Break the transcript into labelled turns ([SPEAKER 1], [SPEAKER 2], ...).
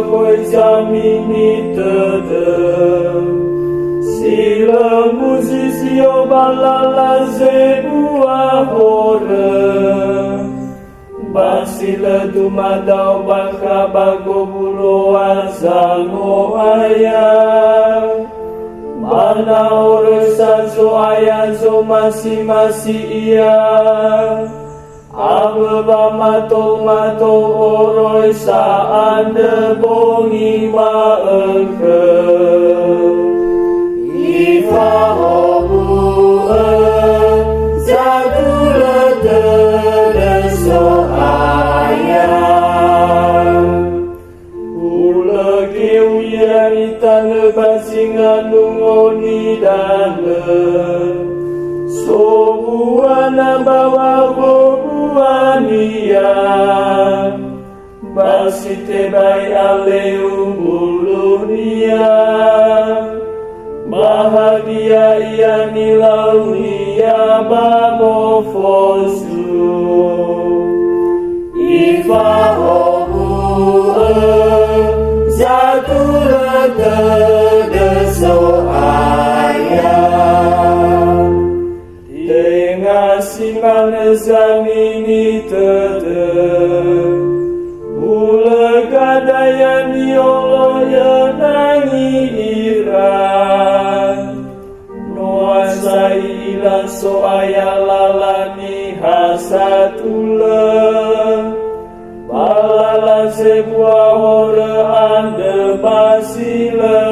[SPEAKER 1] khôi jamini tede sila musisio balala zebua hore basila tumadau baka bago bulo azango ayam mana oresa so ayam so masih iya Abba mato oroi saan de bongi ma engke Ifa hobu zadula de so ayam Ula keu yaritan basingan nungoni dane So buana bawa buania basite bai aleu bulunia bahagia ia nilaunia bamofosu ifa hobu zatura deso ayam Tengah siman zamini tede Ula gadayan yolo yanangi iran Noasai ila so ayalalani hasatula Balala sebuah hore ande basila